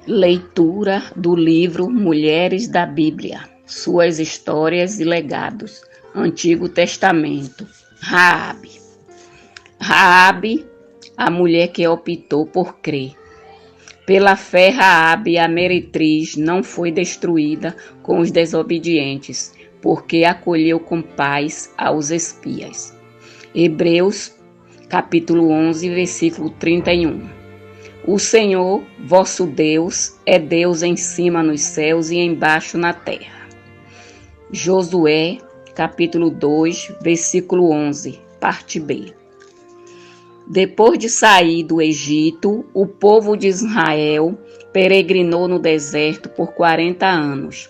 Leitura do livro Mulheres da Bíblia, Suas Histórias e Legados, Antigo Testamento. Raabe, a mulher que optou por crer. Pela fé, Raabe, a meretriz, não foi destruída com os desobedientes, porque acolheu com paz aos espias. Hebreus, capítulo 11, versículo 31. O Senhor, vosso Deus, é Deus em cima nos céus e embaixo na terra. Josué, capítulo 2, versículo 11, parte B. Depois de sair do Egito, o povo de Israel peregrinou no deserto por 40 anos.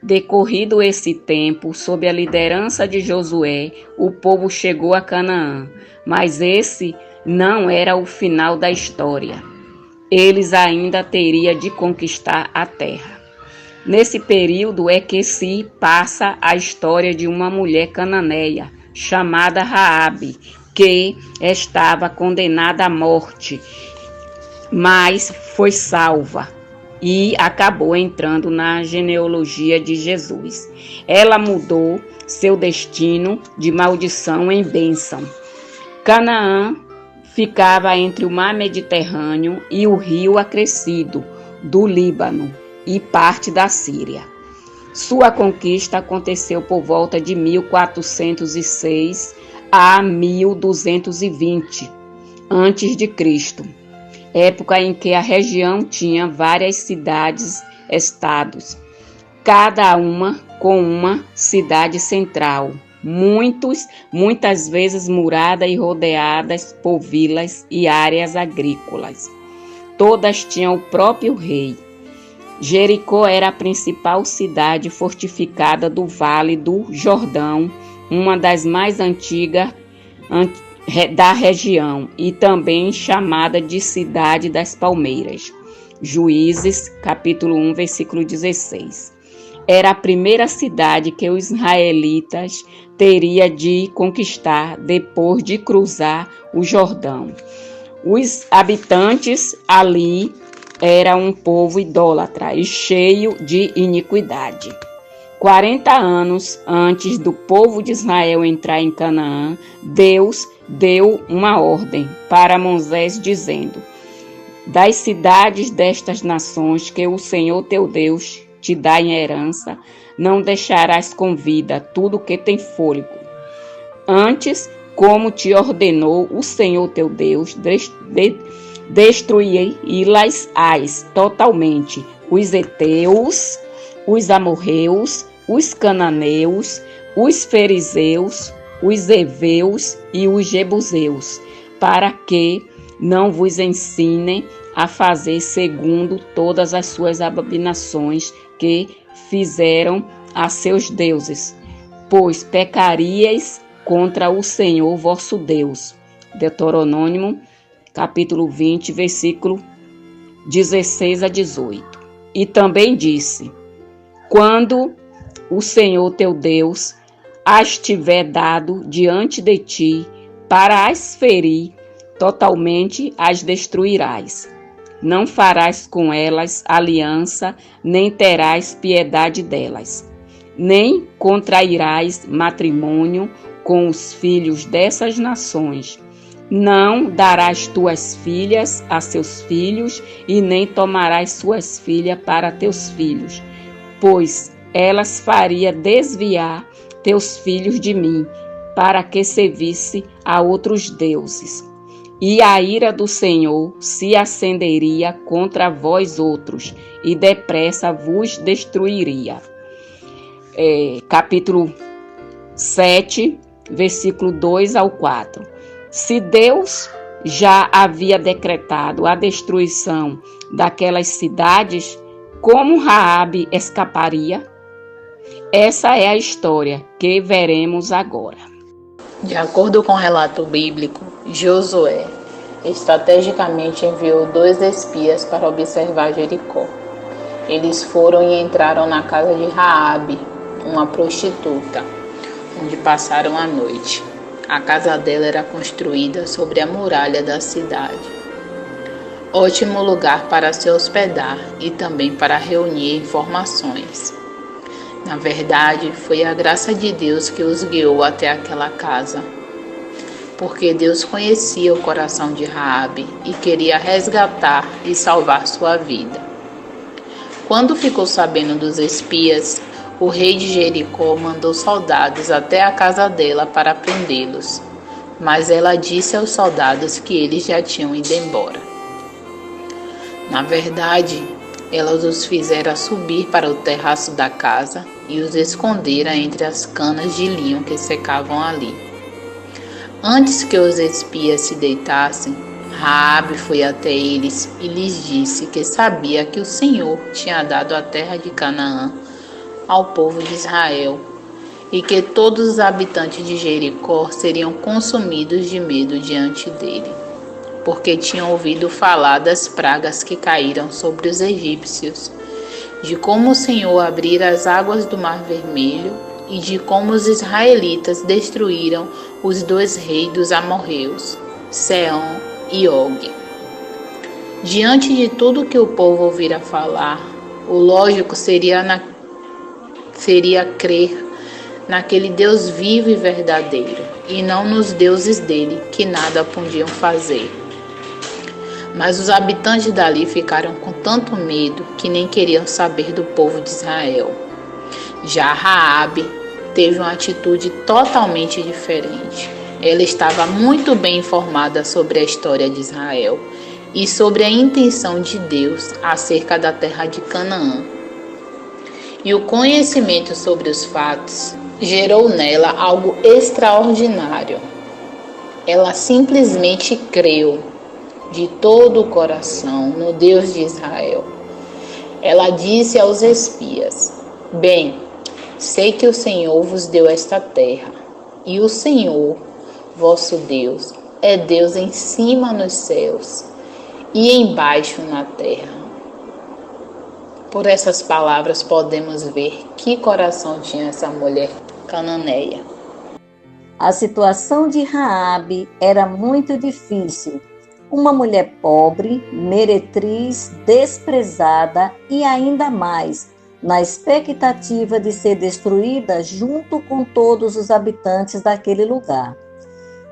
Decorrido esse tempo, sob a liderança de Josué, o povo chegou a Canaã, mas esse não era o final da história. Eles ainda teriam de conquistar a terra. Nesse período é que se passa a história de uma mulher cananeia, chamada Raabe, que estava condenada à morte, mas foi salva e acabou entrando na genealogia de Jesus. Ela mudou seu destino de maldição em bênção. Canaã ficava entre o mar Mediterrâneo e o rio acrescido do Líbano e parte da Síria. Sua conquista aconteceu por volta de 1406 a 1220 a.C., época em que a região tinha várias cidades-estados, cada uma com uma cidade central, muitas vezes muradas e rodeadas por vilas e áreas agrícolas. Todas tinham o próprio rei. Jericó era a principal cidade fortificada do Vale do Jordão, uma das mais antigas da região e também chamada de Cidade das Palmeiras. Juízes, capítulo 1, versículo 16. Era a primeira cidade que os israelitas teriam de conquistar depois de cruzar o Jordão. Os habitantes ali eram um povo idólatra e cheio de iniquidade. 40 anos antes do povo de Israel entrar em Canaã, Deus deu uma ordem para Moisés dizendo: das cidades destas nações que o Senhor teu Deus te dá em herança, não deixarás com vida tudo que tem fôlego. Antes, como te ordenou o Senhor teu Deus, destruí-las totalmente, os heteus, os amorreus, os cananeus, os fariseus, os heveus e os jebuseus, para que não vos ensinem a fazer segundo todas as suas abominações que fizeram a seus deuses, pois pecaríeis contra o Senhor vosso Deus. Deuteronômio, capítulo 20, versículo 16 a 18. E também disse: quando o Senhor teu Deus as tiver dado diante de ti para as ferir, totalmente as destruirás. Não farás com elas aliança, nem terás piedade delas, nem contrairás matrimônio com os filhos dessas nações. Não darás tuas filhas a seus filhos, e nem tomarás suas filhas para teus filhos, pois elas faria desviar teus filhos de mim, para que servisse a outros deuses. E a ira do Senhor se acenderia contra vós outros, e depressa vos destruiria. Capítulo 7, versículo 2 ao 4. Se Deus já havia decretado a destruição daquelas cidades, como Raabe escaparia? Essa é a história que veremos agora. De acordo com o relato bíblico, Josué estrategicamente enviou 2 espias para observar Jericó. Eles foram e entraram na casa de Raabe, uma prostituta, onde passaram a noite. A casa dela era construída sobre a muralha da cidade. ótimo lugar para se hospedar e também para reunir informações. Na verdade, foi a graça de Deus que os guiou até aquela casa, porque Deus conhecia o coração de Raabe e queria resgatar e salvar sua vida. Quando ficou sabendo dos espias, o rei de Jericó mandou soldados até a casa dela para prendê-los, mas ela disse aos soldados que eles já tinham ido embora. Na verdade, ela os fizera subir para o terraço da casa e os escondera entre as canas de linho que secavam ali. Antes que os espias se deitassem, Raabe foi até eles e lhes disse que sabia que o Senhor tinha dado a terra de Canaã ao povo de Israel e que todos os habitantes de Jericó seriam consumidos de medo diante dele, porque tinham ouvido falar das pragas que caíram sobre os egípcios, de como o Senhor abrira as águas do Mar Vermelho e de como os israelitas destruíram os 2 reis dos amorreus, Seom e Og. Diante de tudo que o povo ouvira falar, o lógico seria crer naquele Deus vivo e verdadeiro, e não nos deuses dele, que nada podiam fazer. Mas os habitantes dali ficaram com tanto medo que nem queriam saber do povo de Israel. Já Raabe teve uma atitude totalmente diferente. Ela estava muito bem informada sobre a história de Israel e sobre a intenção de Deus acerca da terra de Canaã. E o conhecimento sobre os fatos gerou nela algo extraordinário. Ela simplesmente creu de todo o coração no Deus de Israel. Ela disse aos espias: bem, sei que o Senhor vos deu esta terra, e o Senhor, vosso Deus, é Deus em cima nos céus e embaixo na terra. Por essas palavras podemos ver que coração tinha essa mulher cananeia. A situação de Raabe era muito difícil. Uma mulher pobre, meretriz, desprezada e ainda mais, na expectativa de ser destruída junto com todos os habitantes daquele lugar.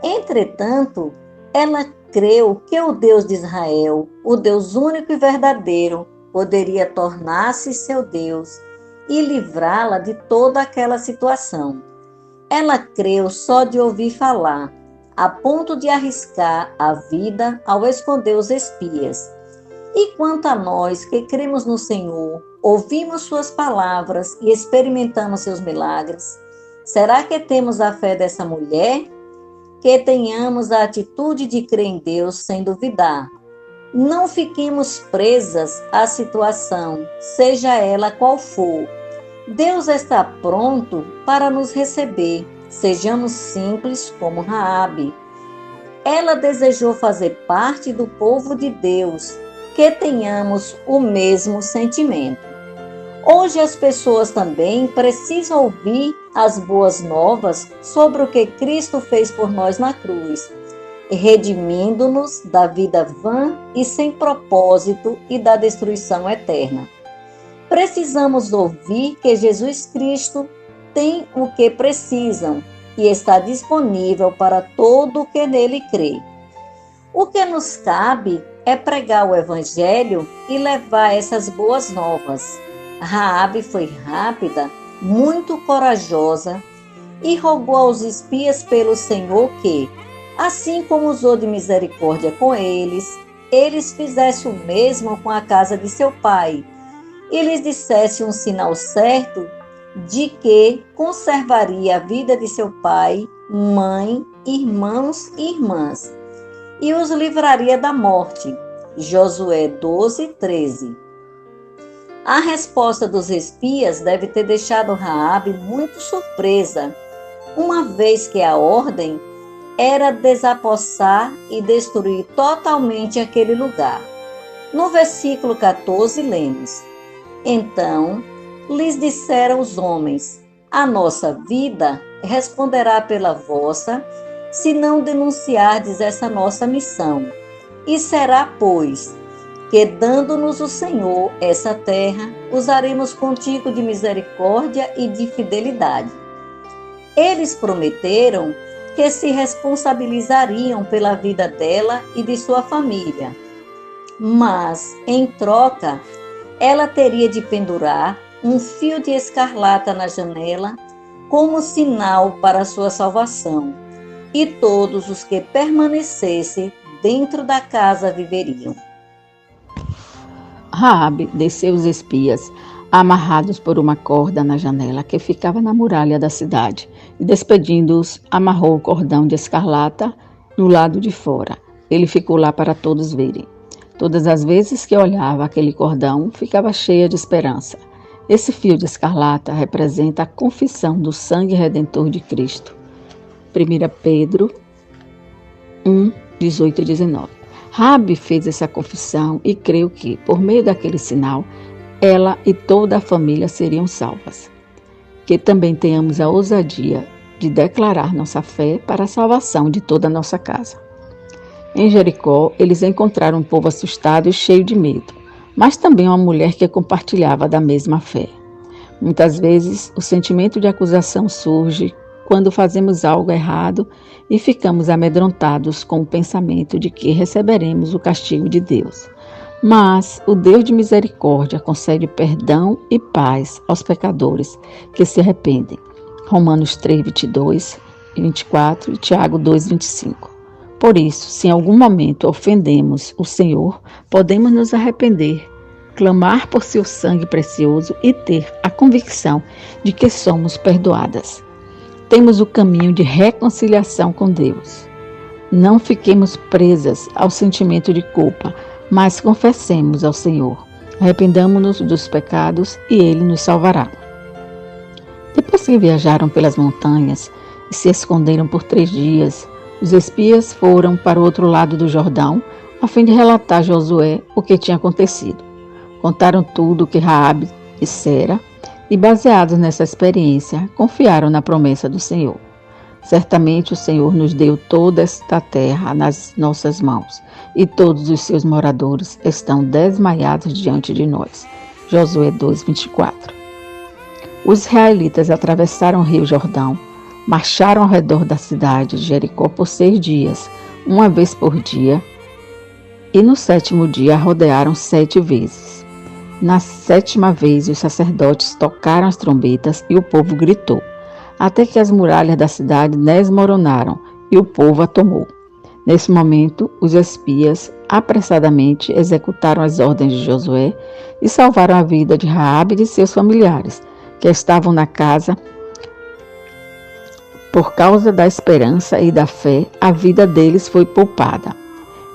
Entretanto, ela creu que o Deus de Israel, o Deus único e verdadeiro, poderia tornar-se seu Deus e livrá-la de toda aquela situação. Ela creu só de ouvir falar, a ponto de arriscar a vida ao esconder os espias. E quanto a nós que cremos no Senhor, ouvimos suas palavras e experimentamos seus milagres, será que temos a fé dessa mulher? Que tenhamos a atitude de crer em Deus sem duvidar. Não fiquemos presas à situação, seja ela qual for. Deus está pronto para nos receber. Sejamos simples como Raabe. Ela desejou fazer parte do povo de Deus, que tenhamos o mesmo sentimento. Hoje as pessoas também precisam ouvir as boas novas sobre o que Cristo fez por nós na cruz, redimindo-nos da vida vã e sem propósito e da destruição eterna. Precisamos ouvir que Jesus Cristo tem o que precisam e está disponível para todo o que nele crê. O que nos cabe é pregar o Evangelho e levar essas boas novas. Raabe foi rápida, muito corajosa e rogou aos espias pelo Senhor que, assim como usou de misericórdia com eles fizessem o mesmo com a casa de seu pai e lhes dissesse um sinal certo de que conservaria a vida de seu pai, mãe, irmãos e irmãs, e os livraria da morte. Josué 12:13. A resposta dos espias deve ter deixado Raabe muito surpresa, uma vez que a ordem era desapossar e destruir totalmente aquele lugar. No versículo 14 lemos: Então lhes disseram os homens: a nossa vida responderá pela vossa, se não denunciardes essa nossa missão. E será, pois, que, dando-nos o Senhor essa terra, usaremos contigo de misericórdia e de fidelidade. Eles prometeram que se responsabilizariam pela vida dela e de sua família, mas, em troca, ela teria de pendurar um fio de escarlata na janela como sinal para sua salvação, e todos os que permanecessem dentro da casa viveriam. Raabe desceu os espias, amarrados por uma corda na janela que ficava na muralha da cidade, e despedindo-os, amarrou o cordão de escarlata no lado de fora. Ele ficou lá para todos verem. Todas as vezes que olhava aquele cordão, ficava cheia de esperança. Esse fio de escarlata representa a confissão do sangue redentor de Cristo. 1 Pedro 1, 18 e 19. Raabe fez essa confissão e creu que, por meio daquele sinal, ela e toda a família seriam salvas. Que também tenhamos a ousadia de declarar nossa fé para a salvação de toda a nossa casa. Em Jericó, eles encontraram um povo assustado e cheio de medo, mas também uma mulher que compartilhava da mesma fé. Muitas vezes, o sentimento de acusação surge quando fazemos algo errado e ficamos amedrontados com o pensamento de que receberemos o castigo de Deus. Mas o Deus de misericórdia concede perdão e paz aos pecadores que se arrependem. Romanos 3, 22 e 24 e Tiago 2, 25. Por isso, se em algum momento ofendemos o Senhor, podemos nos arrepender, clamar por seu sangue precioso e ter a convicção de que somos perdoadas. Temos o caminho de reconciliação com Deus. Não fiquemos presas ao sentimento de culpa, mas confessemos ao Senhor. Arrependamo-nos dos pecados e Ele nos salvará. Depois que viajaram pelas montanhas e se esconderam por 3 dias, os espias foram para o outro lado do Jordão, a fim de relatar a Josué o que tinha acontecido. Contaram tudo o que Raabe dissera e, baseados nessa experiência, confiaram na promessa do Senhor. Certamente o Senhor nos deu toda esta terra nas nossas mãos, e todos os seus moradores estão desmaiados diante de nós. Josué 2, 24. Os israelitas atravessaram o rio Jordão, marcharam ao redor da cidade de Jericó por 6 dias, uma vez por dia, e no 7º dia a rodearam 7 vezes. Na 7ª vez os sacerdotes tocaram as trombetas e o povo gritou, até que as muralhas da cidade desmoronaram e o povo a tomou. Nesse momento, os espias apressadamente executaram as ordens de Josué e salvaram a vida de Raabe e de seus familiares, que estavam na casa. Por causa da esperança e da fé, a vida deles foi poupada.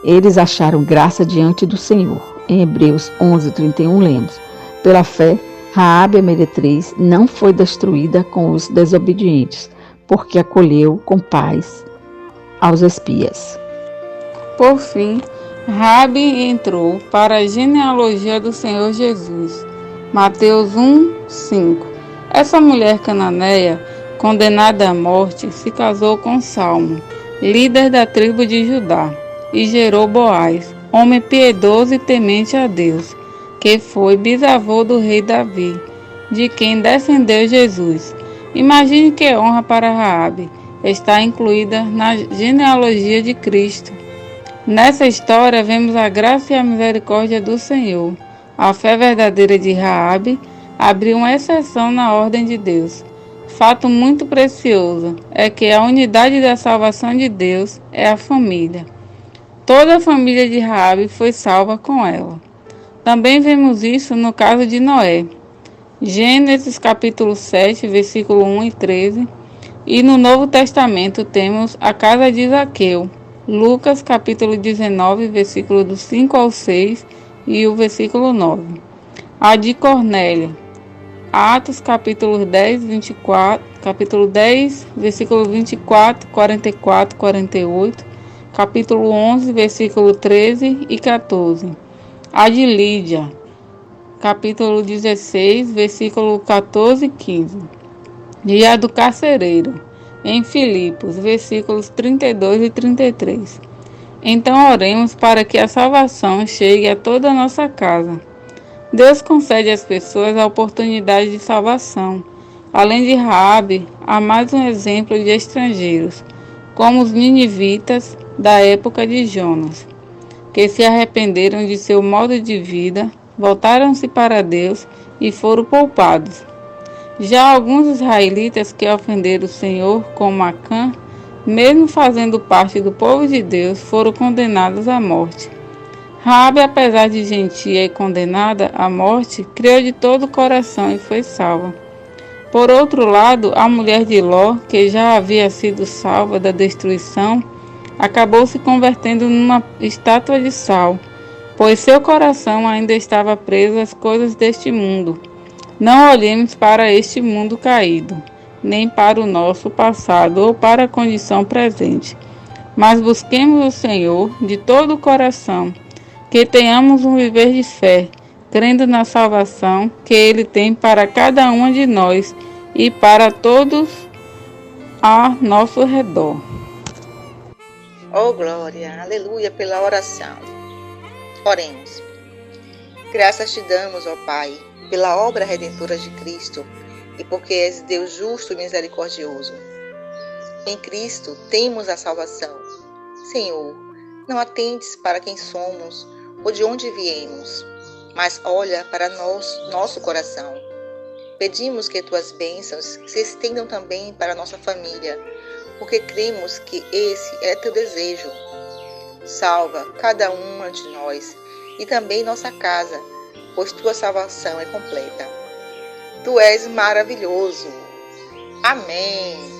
Eles acharam graça diante do Senhor. Em Hebreus 11, 31 lemos: pela fé, Raabe a meretriz não foi destruída com os desobedientes, porque acolheu com paz aos espias. Por fim, Raabe entrou para a genealogia do Senhor Jesus. Mateus 1, 5. Essa mulher cananeia, condenada à morte, se casou com Salmo, líder da tribo de Judá, e gerou Boaz, homem piedoso e temente a Deus, que foi bisavô do rei Davi, de quem descendeu Jesus. Imagine que honra para Raabe está incluída na genealogia de Cristo. Nessa história vemos a graça e a misericórdia do Senhor. A fé verdadeira de Raabe abriu uma exceção na ordem de Deus. Fato muito precioso é que a unidade da salvação de Deus é a família. Toda a família de Raabe foi salva com ela. Também vemos isso no caso de Noé. Gênesis capítulo 7, versículo 1 e 13. E no Novo Testamento temos a casa de Zaqueu. Lucas capítulo 19, versículo do 5 ao 6 e o versículo 9. A de Cornélio. Atos capítulo 10, 24, capítulo 10, versículo 24, 44, 48, capítulo 11, versículo 13 e 14. A de Lídia, capítulo 16, versículo 14 e 15. E a do carcereiro, em Filipos, versículos 32 e 33. Então oremos para que a salvação chegue a toda a nossa casa. Deus concede às pessoas a oportunidade de salvação. Além de Raabe, há mais um exemplo de estrangeiros, como os ninivitas da época de Jonas, que se arrependeram de seu modo de vida, voltaram-se para Deus e foram poupados. Já alguns israelitas que ofenderam o Senhor, como Acã, mesmo fazendo parte do povo de Deus, foram condenados à morte. Raabe, apesar de gentia e condenada à morte, creu de todo o coração e foi salva. Por outro lado, a mulher de Ló, que já havia sido salva da destruição, acabou se convertendo numa estátua de sal, pois seu coração ainda estava preso às coisas deste mundo. Não olhemos para este mundo caído, nem para o nosso passado ou para a condição presente, mas busquemos o Senhor de todo o coração, que tenhamos um viver de fé, crendo na salvação que Ele tem para cada um de nós e para todos a nosso redor. Oh glória, aleluia pela oração. Oremos. Graças te damos, ó Pai, pela obra redentora de Cristo e porque és Deus justo e misericordioso. Em Cristo temos a salvação. Senhor, não atendes para quem somos ou de onde viemos, mas olha para nosso coração. Pedimos que tuas bênçãos se estendam também para nossa família, porque cremos que esse é teu desejo. Salva cada uma de nós e também nossa casa, pois tua salvação é completa. Tu és maravilhoso. Amém.